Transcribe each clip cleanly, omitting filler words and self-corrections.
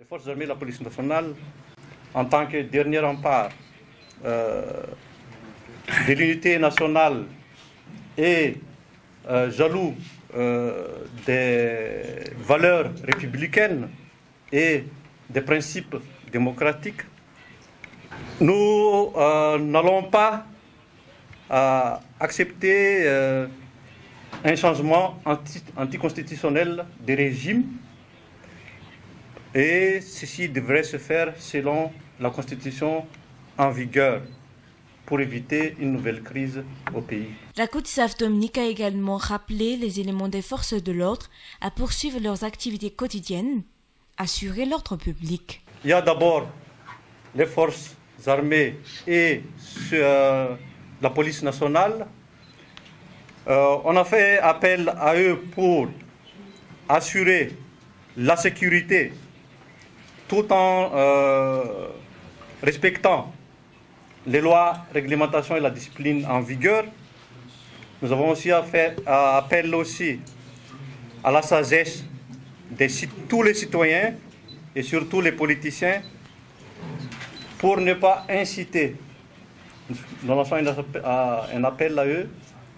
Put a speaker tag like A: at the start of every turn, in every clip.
A: forces armées et la police nationale, en tant que dernier rempart de l'unité nationale et jaloux des valeurs républicaines et des principes démocratiques, nous n'allons pas accepter un changement anticonstitutionnel des régimes, et ceci devrait se faire selon la Constitution en vigueur pour éviter une nouvelle crise au pays.
B: Rakotsave Dominique a également rappelé les éléments des forces de l'ordre à poursuivre leurs activités quotidiennes, assurer l'ordre public.
A: Il y a d'abord les forces armées et la police nationale. On a fait appel à eux pour assurer la sécurité tout en respectant les lois, réglementations et la discipline en vigueur. Nous avons aussi fait appel aussi à la sagesse de tous les citoyens et surtout les politiciens pour ne pas inciter, nous lançons un appel à eux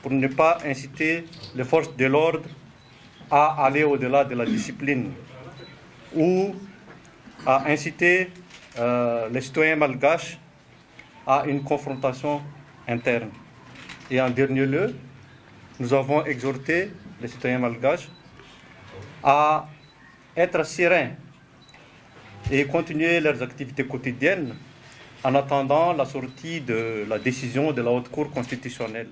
A: pour ne pas inciter les forces de l'ordre à aller au-delà de la discipline ou à inciter les citoyens malgaches à une confrontation interne. Et en dernier lieu, nous avons exhorté les citoyens malgaches à être sereins et continuer leurs activités quotidiennes en attendant la sortie de la décision de la Haute Cour constitutionnelle.